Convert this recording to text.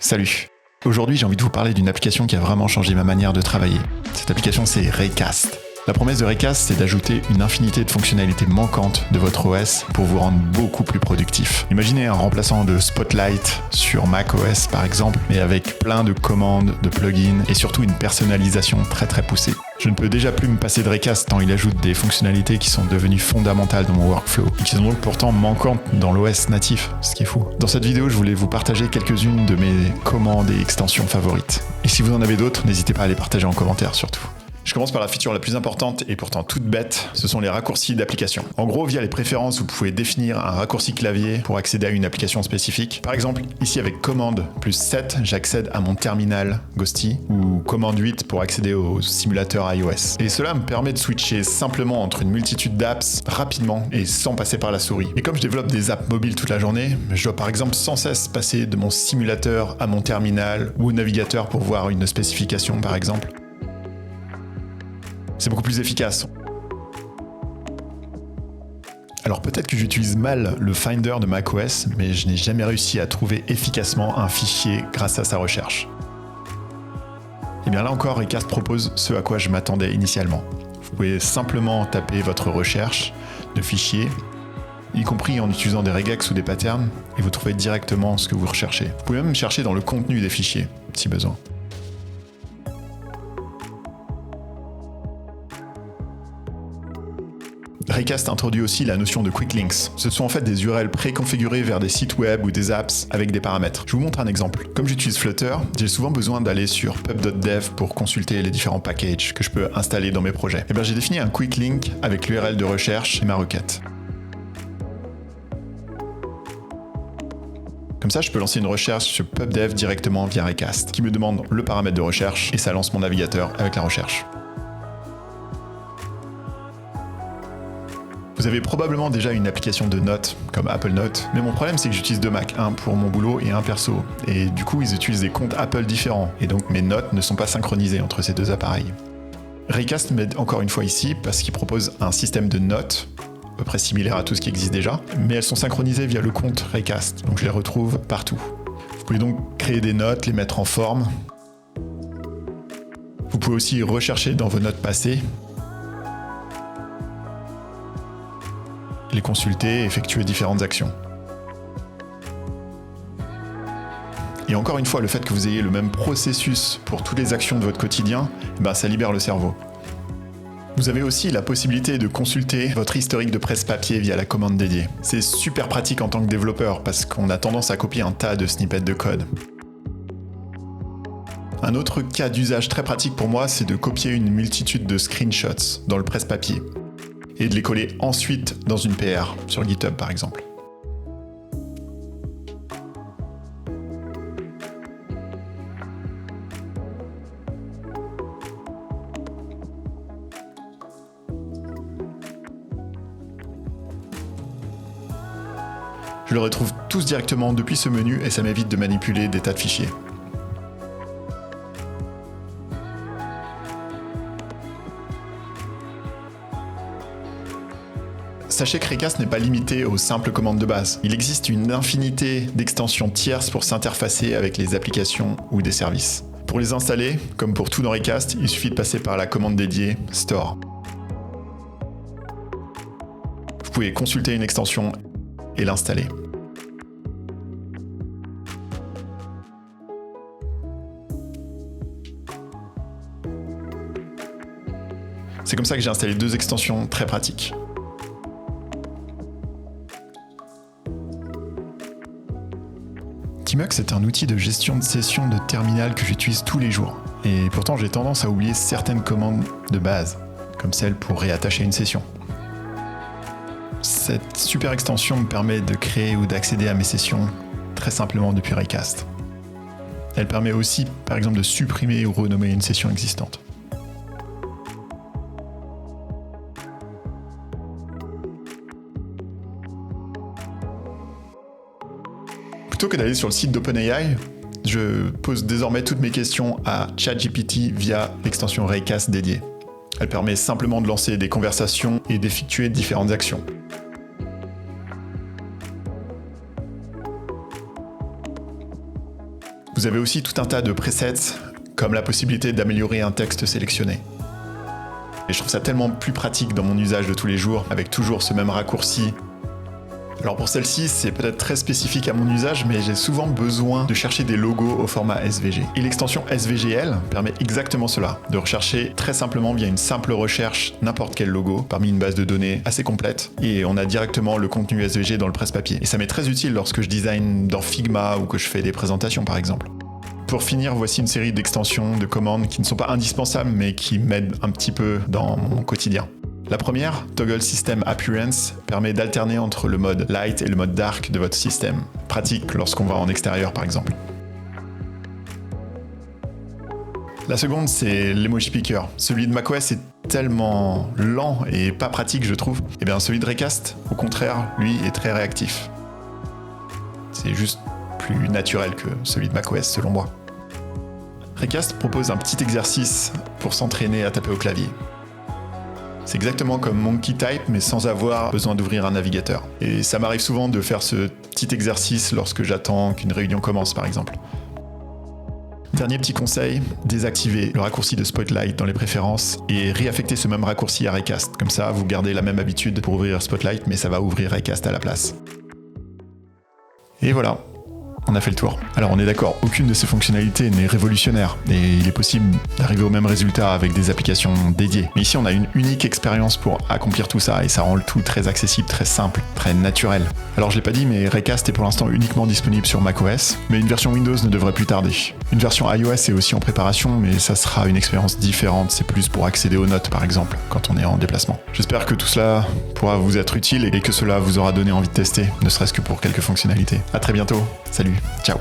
Salut. Aujourd'hui, j'ai envie de vous parler d'une application qui a vraiment changé ma manière de travailler. Cette application, c'est Raycast. La promesse de Raycast, c'est d'ajouter une infinité de fonctionnalités manquantes de votre OS pour vous rendre beaucoup plus productif. Imaginez un remplaçant de Spotlight sur macOS par exemple, mais avec plein de commandes, de plugins et surtout une personnalisation très poussée. Je ne peux déjà plus me passer de Raycast tant il ajoute des fonctionnalités qui sont devenues fondamentales dans mon workflow et qui sont donc pourtant manquantes dans l'OS natif, ce qui est fou. Dans cette vidéo, je voulais vous partager quelques-unes de mes commandes et extensions favorites. Et si vous en avez d'autres, n'hésitez pas à les partager en commentaire surtout. Je commence par la feature la plus importante et pourtant toute bête, ce sont les raccourcis d'application. En gros, via les préférences, vous pouvez définir un raccourci clavier pour accéder à une application spécifique. Par exemple, ici avec commande plus 7, j'accède à mon terminal Ghosty, ou commande 8 pour accéder au simulateur iOS. Et cela me permet de switcher simplement entre une multitude d'apps rapidement et sans passer par la souris. Et comme je développe des apps mobiles toute la journée, je dois par exemple sans cesse passer de mon simulateur à mon terminal ou au navigateur pour voir une spécification par exemple. C'est beaucoup plus efficace. Alors peut-être que j'utilise mal le Finder de macOS, mais je n'ai jamais réussi à trouver efficacement un fichier grâce à sa recherche. Et bien là encore, Raycast propose ce à quoi je m'attendais initialement. Vous pouvez simplement taper votre recherche de fichiers, y compris en utilisant des regex ou des patterns, et vous trouvez directement ce que vous recherchez. Vous pouvez même chercher dans le contenu des fichiers, si besoin. Raycast introduit aussi la notion de quick links. Ce sont en fait des URL préconfigurées vers des sites web ou des apps avec des paramètres. Je vous montre un exemple. Comme j'utilise Flutter, j'ai souvent besoin d'aller sur pub.dev pour consulter les différents packages que je peux installer dans mes projets. Et bien j'ai défini un quick link avec l'URL de recherche et ma requête. Comme ça, je peux lancer une recherche sur pub.dev directement via Raycast, qui me demande le paramètre de recherche et ça lance mon navigateur avec la recherche. Vous avez probablement déjà une application de notes, comme Apple Notes, mais mon problème c'est que j'utilise deux Macs, un pour mon boulot et un perso. Et du coup, ils utilisent des comptes Apple différents, et donc mes notes ne sont pas synchronisées entre ces deux appareils. Raycast m'aide encore une fois ici, parce qu'il propose un système de notes, à peu près similaire à tout ce qui existe déjà, mais elles sont synchronisées via le compte Raycast, donc je les retrouve partout. Vous pouvez donc créer des notes, les mettre en forme. Vous pouvez aussi rechercher dans vos notes passées, les consulter et effectuer différentes actions. Et encore une fois, le fait que vous ayez le même processus pour toutes les actions de votre quotidien, ça libère le cerveau. Vous avez aussi la possibilité de consulter votre historique de presse-papier via la commande dédiée. C'est super pratique en tant que développeur parce qu'on a tendance à copier un tas de snippets de code. Un autre cas d'usage très pratique pour moi, c'est de copier une multitude de screenshots dans le presse-papier et de les coller ensuite dans une PR, sur GitHub par exemple. Je les retrouve tous directement depuis ce menu et ça m'évite de manipuler des tas de fichiers. Sachez que Raycast n'est pas limité aux simples commandes de base. Il existe une infinité d'extensions tierces pour s'interfacer avec les applications ou des services. Pour les installer, comme pour tout dans Raycast, il suffit de passer par la commande dédiée Store. Vous pouvez consulter une extension et l'installer. C'est comme ça que j'ai installé deux extensions très pratiques. Tmux est un outil de gestion de session de terminal que j'utilise tous les jours. Et pourtant, j'ai tendance à oublier certaines commandes de base, comme celle pour réattacher une session. Cette super extension me permet de créer ou d'accéder à mes sessions très simplement depuis Raycast. Elle permet aussi, par exemple, de supprimer ou renommer une session existante. Plutôt que d'aller sur le site d'OpenAI, je pose désormais toutes mes questions à ChatGPT via l'extension Raycast dédiée. Elle permet simplement de lancer des conversations et d'effectuer différentes actions. Vous avez aussi tout un tas de presets, comme la possibilité d'améliorer un texte sélectionné. Et je trouve ça tellement plus pratique dans mon usage de tous les jours, avec toujours ce même raccourci. Alors pour celle-ci, c'est peut-être très spécifique à mon usage, mais j'ai souvent besoin de chercher des logos au format SVG. Et l'extension SVGL permet exactement cela, de rechercher très simplement via une simple recherche n'importe quel logo parmi une base de données assez complète, et on a directement le contenu SVG dans le presse-papier. Et ça m'est très utile lorsque je design dans Figma ou que je fais des présentations par exemple. Pour finir, voici une série d'extensions, de commandes qui ne sont pas indispensables, mais qui m'aident un petit peu dans mon quotidien. La première, Toggle System Appearance, permet d'alterner entre le mode light et le mode dark de votre système. Pratique lorsqu'on va en extérieur par exemple. La seconde, c'est l'Emoji Picker. Celui de macOS est tellement lent et pas pratique, je trouve. Et bien celui de Recast, au contraire, lui, est très réactif. C'est juste plus naturel que celui de macOS selon moi. Recast propose un petit exercice pour s'entraîner à taper au clavier. C'est exactement comme Monkey Type, mais sans avoir besoin d'ouvrir un navigateur. Et ça m'arrive souvent de faire ce petit exercice lorsque j'attends qu'une réunion commence, par exemple. Dernier petit conseil, désactivez le raccourci de Spotlight dans les préférences et réaffectez ce même raccourci à Recast. Comme ça, vous gardez la même habitude pour ouvrir Spotlight, mais ça va ouvrir Recast à la place. Et voilà. On a fait le tour. Alors on est d'accord, aucune de ces fonctionnalités n'est révolutionnaire et il est possible d'arriver au même résultat avec des applications dédiées. Mais ici on a une unique expérience pour accomplir tout ça et ça rend le tout très accessible, très simple, très naturel. Alors je l'ai pas dit mais Recast est pour l'instant uniquement disponible sur macOS, mais une version Windows ne devrait plus tarder. Une version iOS est aussi en préparation mais ça sera une expérience différente, c'est plus pour accéder aux notes par exemple quand on est en déplacement. J'espère que tout cela pourra vous être utile et que cela vous aura donné envie de tester, ne serait-ce que pour quelques fonctionnalités. À très bientôt, salut. Ciao.